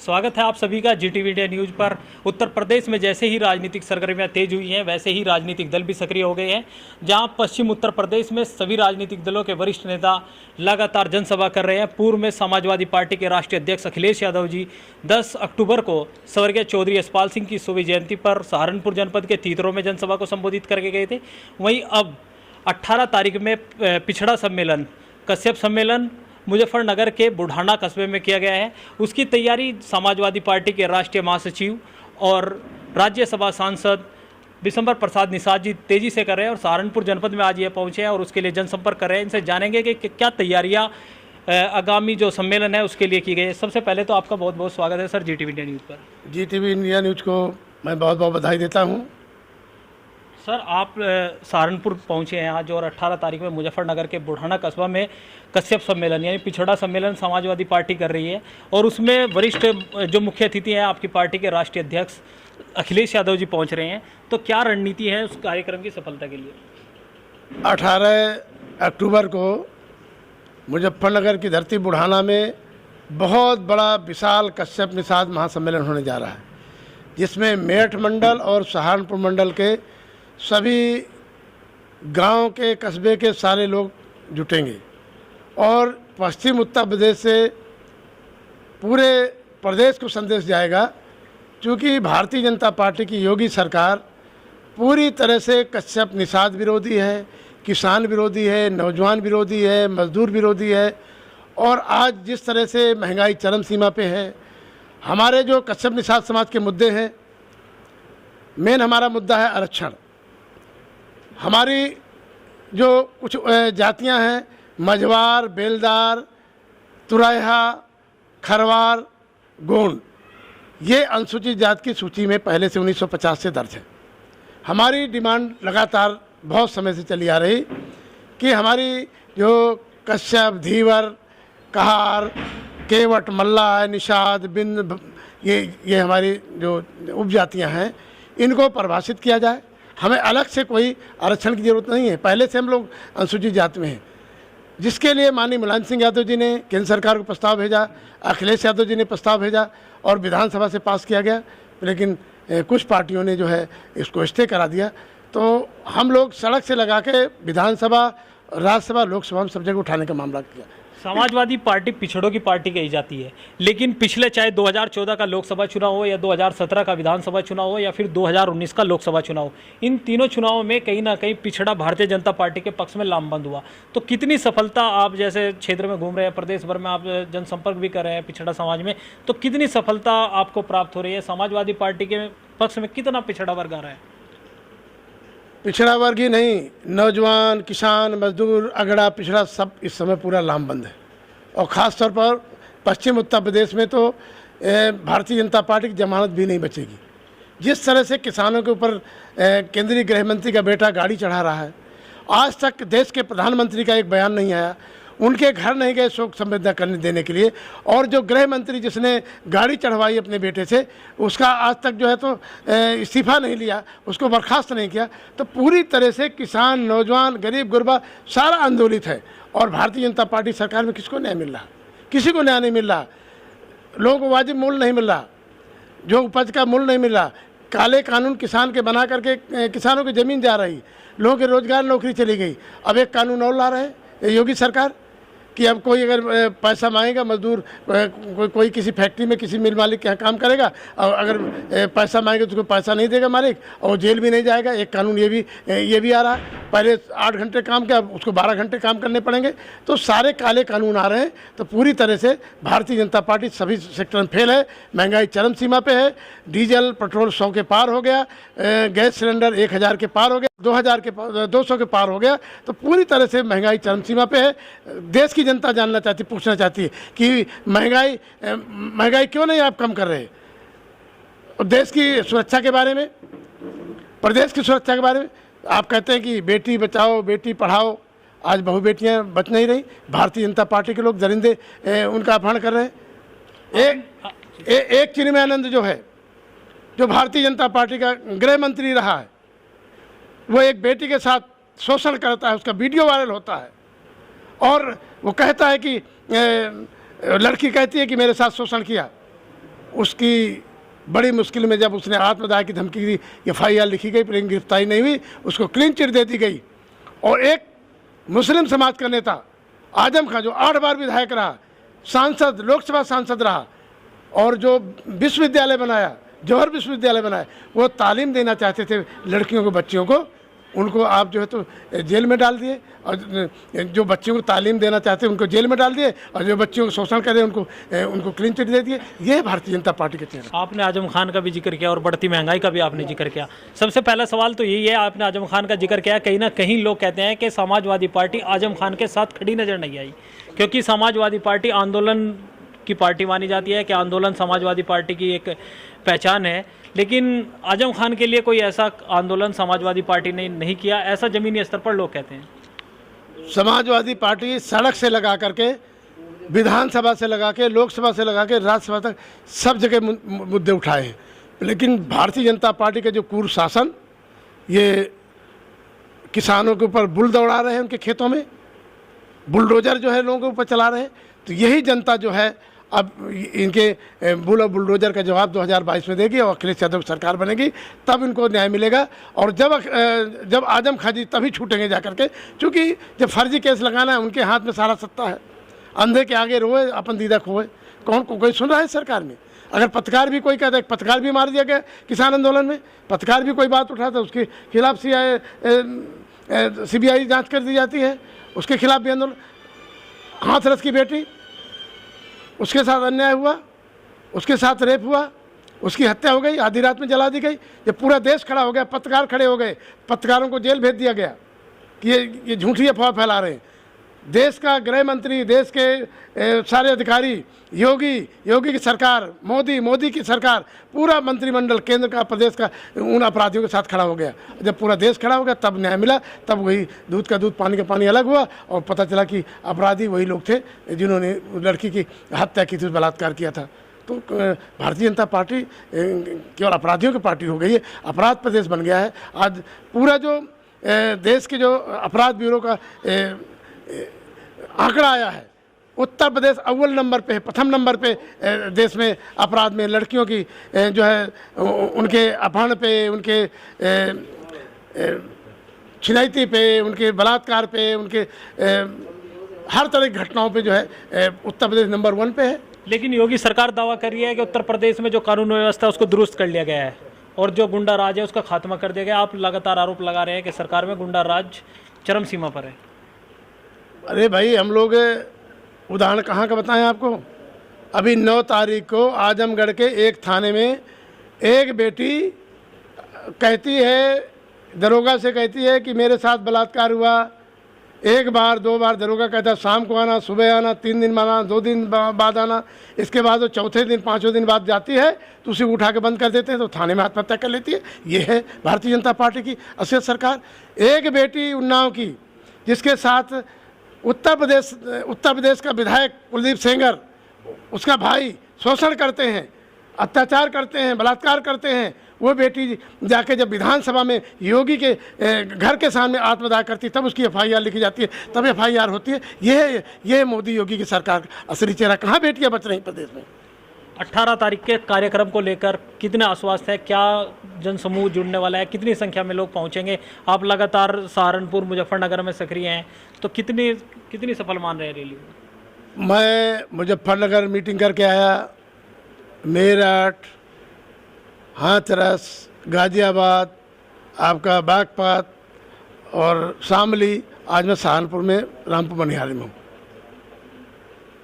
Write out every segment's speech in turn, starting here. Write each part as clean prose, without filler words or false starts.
स्वागत है आप सभी का जीटीवी इंडिया न्यूज़ पर। उत्तर प्रदेश में जैसे ही राजनीतिक सरगर्मियां तेज हुई हैं, वैसे ही राजनीतिक दल भी सक्रिय हो गए हैं। जहां पश्चिम उत्तर प्रदेश में सभी राजनीतिक दलों के वरिष्ठ नेता लगातार जनसभा कर रहे हैं। पूर्व में समाजवादी पार्टी के राष्ट्रीय अध्यक्ष अखिलेश यादव जी 10 अक्टूबर को स्वर्गीय चौधरी यशपाल सिंह की शुभ जयंती पर सहारनपुर जनपद के तीतरों में जनसभा को संबोधित करके गए थे। वहीं अब 18 तारीख में पिछड़ा सम्मेलन, कश्यप सम्मेलन मुजफ्फरनगर के बुढ़ाना कस्बे में किया गया है। उसकी तैयारी समाजवादी पार्टी के राष्ट्रीय महासचिव और राज्यसभा सांसद विशंबर प्रसाद निषाद जी तेजी से कर रहे हैं और सहारनपुर जनपद में आज ये पहुंचे हैं और उसके लिए जनसंपर्क कर रहे हैं। इनसे जानेंगे कि क्या तैयारियां आगामी जो सम्मेलन है उसके लिए की गई है। सबसे पहले तो आपका बहुत बहुत स्वागत है सर जीटीवी इंडिया न्यूज़ पर। जीटीवी इंडिया न्यूज़ को मैं बहुत बहुत बधाई देता हूँ। सर आप सहारनपुर पहुंचे हैं आज और 18 तारीख में मुजफ्फरनगर के बुढ़ाना कस्बा में कश्यप सम्मेलन यानी पिछड़ा सम्मेलन समाजवादी पार्टी कर रही है और उसमें वरिष्ठ जो मुख्य अतिथि हैं आपकी पार्टी के राष्ट्रीय अध्यक्ष अखिलेश यादव जी पहुंच रहे हैं। तो क्या रणनीति है उस कार्यक्रम की सफलता के लिए? 18 अक्टूबर को मुजफ्फरनगर की धरती बुढ़ाना में बहुत बड़ा विशाल कश्यप निषाद महासम्मेलन होने जा रहा है, जिसमें मेरठ मंडल और सहारनपुर मंडल के सभी गांव के कस्बे के सारे लोग जुटेंगे और पश्चिम उत्तर प्रदेश से पूरे प्रदेश को संदेश जाएगा, क्योंकि भारतीय जनता पार्टी की योगी सरकार पूरी तरह से कश्यप निषाद विरोधी है, किसान विरोधी है, नौजवान विरोधी है, मजदूर विरोधी है। और आज जिस तरह से महंगाई चरम सीमा पे है, हमारे जो कश्यप निषाद समाज के मुद्दे हैं, मेन हमारा मुद्दा है आरक्षण। हमारी जो कुछ जातियां हैं, मझवार, बेलदार, तुरैहा, खरवार, गोंड, ये अनुसूचित जाति की सूची में पहले से 1950 से दर्ज है। हमारी डिमांड लगातार बहुत समय से चली आ रही कि हमारी जो कश्यप, धीवर, कहार, केवट, मल्ला, निषाद, बिंद, ये हमारी जो उपजातियां हैं, इनको परिभाषित किया जाए। हमें अलग से कोई आरक्षण की ज़रूरत नहीं है, पहले से हम लोग अनुसूचित जाति में हैं, जिसके लिए माननीय मुलायम सिंह यादव जी ने केंद्र सरकार को प्रस्ताव भेजा, अखिलेश यादव जी ने प्रस्ताव भेजा और विधानसभा से पास किया गया, लेकिन कुछ पार्टियों ने जो है इसको स्टे करा दिया। तो हम लोग सड़क से लगा के विधानसभा, राज्यसभा, लोकसभा में सब जगह उठाने का मामला किया। समाजवादी पार्टी पिछड़ों की पार्टी कही जाती है, लेकिन पिछले चाहे 2014 का लोकसभा चुनाव हो या 2017 का विधानसभा चुनाव हो या फिर 2019 का लोकसभा चुनाव हो, इन तीनों चुनावों में कहीं ना कहीं पिछड़ा भारतीय जनता पार्टी के पक्ष में लामबंद हुआ। तो कितनी सफलता, आप जैसे क्षेत्र में घूम रहे हैं, प्रदेश भर में आप जनसंपर्क भी कर रहे हैं पिछड़ा समाज में, तो कितनी सफलता आपको प्राप्त हो रही है? समाजवादी पार्टी के पक्ष में कितना पिछड़ा वर्ग आ रहा है? पिछड़ा वर्ग ही नहीं, नौजवान, किसान, मजदूर, अगड़ा, पिछड़ा सब इस समय पूरा लामबंद है। और ख़ास तौर पर पश्चिम उत्तर प्रदेश में तो भारतीय जनता पार्टी की जमानत भी नहीं बचेगी। जिस तरह से किसानों के ऊपर केंद्रीय गृह मंत्री का बेटा गाड़ी चढ़ा रहा है, आज तक देश के प्रधानमंत्री का एक बयान नहीं आया, उनके घर नहीं गए शोक संवेदना करने देने के लिए। और जो गृह मंत्री जिसने गाड़ी चढ़वाई अपने बेटे से, उसका आज तक जो है तो इस्तीफा नहीं लिया, उसको बर्खास्त नहीं किया। तो पूरी तरह से किसान, नौजवान, गरीब गुरबा सारा आंदोलित है। और भारतीय जनता पार्टी सरकार में किसको न्याय मिल रहा? किसी को न्याय नहीं मिल रहा। लोगों को वाजिब मूल्य नहीं मिल रहा, जो उपज का मूल्य नहीं मिल रहा। काले कानून किसान के बना करके किसानों की ज़मीन जा रही, लोगों के रोजगार, नौकरी चली गई। अब एक कानून और ला रहे हैं योगी सरकार कि अब कोई अगर पैसा मांगेगा, मजदूर कोई किसी फैक्ट्री में किसी मिल मालिक के यहाँ काम करेगा और अगर पैसा मांगेगा तो उसको पैसा नहीं देगा मालिक और जेल भी नहीं जाएगा। एक कानून ये भी आ रहा है। पहले 8 घंटे काम किया, उसको 12 घंटे काम करने पड़ेंगे। तो सारे काले कानून आ रहे हैं। तो पूरी तरह से भारतीय जनता पार्टी सभी सेक्टर में फेल है। महंगाई चरम सीमा पे है। डीजल पेट्रोल 100 के पार हो गया, गैस सिलेंडर 1000 के पार हो गया, 200 के पार हो गया। तो पूरी तरह से महंगाई चरम सीमा पे है। देश की जनता जानना चाहती, पूछना चाहती है कि महंगाई क्यों नहीं आप कम कर रहे? और देश की सुरक्षा के बारे में, प्रदेश की सुरक्षा के बारे में आप कहते हैं कि बेटी बचाओ, बेटी पढ़ाओ। आज बहु बेटियां बच नहीं रही। भारतीय जनता पार्टी के लोग दरिंदे उनका अपहरण कर रहे हैं। एक चिन्मयानंद जो है, जो भारतीय जनता पार्टी का गृह मंत्री रहा है, वो एक बेटी के साथ शोषण करता है, उसका वीडियो वायरल होता है और वो कहता है कि लड़की कहती है कि मेरे साथ शोषण किया। उसकी बड़ी मुश्किल में जब उसने आत्मदाह की धमकी दी, FIR लिखी गई, लेकिन गिरफ्तारी नहीं हुई, उसको क्लीन चिट दे दी गई। और एक मुस्लिम समाज का नेता आजम खान जो 8 बार विधायक रहा, सांसद, लोकसभा सांसद रहा, और जो विश्वविद्यालय बनाया, जौहर विश्वविद्यालय बनाया, वो तालीम देना चाहते थे लड़कियों को, बच्चियों को, उनको आप जो है तो जेल में डाल दिए। और जो बच्चियों को तालीम देना चाहते हैं उनको जेल में डाल दिए, और जो बच्चियों को शोषण करे उनको क्लीन चिट दे दिए। ये है भारतीय जनता पार्टी के चेहरा। आपने आजम खान का भी जिक्र किया और बढ़ती महंगाई का भी आपने जिक्र किया। सबसे पहला सवाल तो यही है, आपने आजम खान का जिक्र किया, कहीं ना कहीं लोग कहते हैं कि समाजवादी पार्टी आजम खान के साथ खड़ी नजर नहीं आई, क्योंकि समाजवादी पार्टी आंदोलन की पार्टी मानी जाती है कि आंदोलन समाजवादी पार्टी की एक पहचान है, लेकिन आजम खान के लिए कोई ऐसा आंदोलन समाजवादी पार्टी ने नहीं किया, ऐसा ज़मीनी स्तर पर लोग कहते हैं। समाजवादी पार्टी सड़क से लगा करके, विधानसभा से लगा के, लोकसभा से लगा के, राज्यसभा तक सब जगह मुद्दे उठाए हैं, लेकिन भारतीय जनता पार्टी के जो क्रूर शासन, ये किसानों के ऊपर बुल दौड़ा रहे हैं, उनके खेतों में बुलडोजर जो है लोगों के ऊपर चला रहे हैं। तो यही जनता जो है अब इनके बुल और बुलडोजर का जवाब 2022 में देगी, और अखिलेश यादव की सरकार बनेगी, तब इनको न्याय मिलेगा। और जब आजम खान जी तभी छूटेंगे जा करके, क्योंकि जब फर्जी केस लगाना है, उनके हाथ में सारा सत्ता है। अंधे के आगे रोए, अपन दीदा खोए, कोई सुन रहा है सरकार में? अगर पत्रकार भी कोई कहता है, पत्रकार भी मार दिया गया किसान आंदोलन में, पत्रकार भी कोई बात उठाता है उसके खिलाफ CBI जाँच कर दी जाती है, उसके खिलाफ भी आंदोलन। हाथरस की बेटी, उसके साथ अन्याय हुआ, उसके साथ रेप हुआ, उसकी हत्या हो गई, आधी रात में जला दी गई। जब पूरा देश खड़ा हो गया, पत्रकार खड़े हो गए, पत्रकारों को जेल भेज दिया गया कि ये झूठी अफवाह फैला रहे हैं। देश का गृह मंत्री, देश के सारे अधिकारी, योगी की सरकार, मोदी की सरकार, पूरा मंत्रिमंडल, केंद्र का, प्रदेश का, उन अपराधियों के साथ खड़ा हो गया। जब पूरा देश खड़ा हो गया तब न्याय मिला, तब वही दूध का दूध पानी का पानी अलग हुआ, और पता चला कि अपराधी वही लोग थे जिन्होंने लड़की की हत्या की थी, बलात्कार किया था। तो भारतीय जनता पार्टी केवल अपराधियों की पार्टी हो गई है, अपराध प्रदेश बन गया है। आज पूरा जो देश के जो अपराध ब्यूरो का आंकड़ा आया है, उत्तर प्रदेश अव्वल नंबर पे है, प्रथम नंबर पे देश में अपराध में। लड़कियों की जो है उनके अपहरण पे, उनके छिनैती पे, उनके बलात्कार पे, उनके हर तरह की घटनाओं पे जो है उत्तर प्रदेश नंबर 1 पे है। लेकिन योगी सरकार दावा कर रही है कि उत्तर प्रदेश में जो कानून व्यवस्था है उसको दुरुस्त कर लिया गया है, और जो गुंडा राज है उसका खात्मा कर दिया गया। आप लगातार आरोप लगा रहे हैं कि सरकार में गुंडा राज चरम सीमा पर है। अरे भाई, हम लोग उदाहरण कहाँ का बताएं आपको? अभी 9 तारीख को आजमगढ़ के एक थाने में एक बेटी कहती है, दरोगा से कहती है कि मेरे साथ बलात्कार हुआ। 1 बार 2 बार दरोगा कहता है शाम को आना, सुबह आना, 3 दिन आना, 2 दिन बाद आना। इसके बाद वो चौथे दिन, 5वें दिन बाद जाती है तो उसे उठा के बंद कर देते हैं, तो थाने में आत्महत्या कर लेती है। ये है भारतीय जनता पार्टी की असलियत सरकार। एक बेटी उन्नाव की, जिसके साथ उत्तर प्रदेश का विधायक कुलदीप सेंगर, उसका भाई शोषण करते हैं, अत्याचार करते हैं, बलात्कार करते हैं, वो बेटी जाके जब विधानसभा में योगी के घर के सामने आत्मदाह करती, तब उसकी FIR लिखी जाती है, तब FIR होती है। ये मोदी योगी की सरकार का असली चेहरा। कहाँ बेटियां बच रही प्रदेश में? 18 तारीख के कार्यक्रम को लेकर कितने आश्वस्त है? क्या जनसमूह जुड़ने वाला है? कितनी संख्या में लोग पहुंचेंगे? आप लगातार सहारनपुर, मुजफ्फरनगर में सक्रिय हैं, तो कितनी सफल मान रहे हैं रैली? मैं मुजफ्फरनगर मीटिंग करके आया, मेरठ, हाथरस, गाजियाबाद, आपका बागपत और शामली, आज मैं सहारनपुर में रामपुर मनिहारी में हूँ।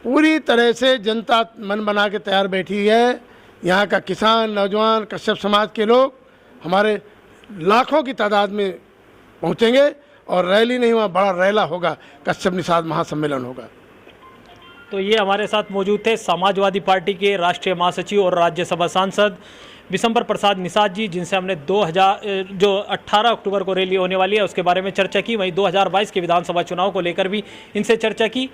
पूरी तरह से जनता मन बना के तैयार बैठी है। यहाँ का किसान, नौजवान, कश्यप समाज के लोग हमारे लाखों की तादाद में पहुँचेंगे, और रैली नहीं हुआ, बड़ा रैला होगा, कश्यप निषाद महासम्मेलन होगा। तो ये हमारे साथ मौजूद थे समाजवादी पार्टी के राष्ट्रीय महासचिव और राज्यसभा सांसद विशंबर प्रसाद निषाद जी, जिनसे हमने 18 अक्टूबर को रैली होने वाली है उसके बारे में चर्चा की। वहीं 2022 के विधानसभा चुनाव को लेकर भी इनसे चर्चा की।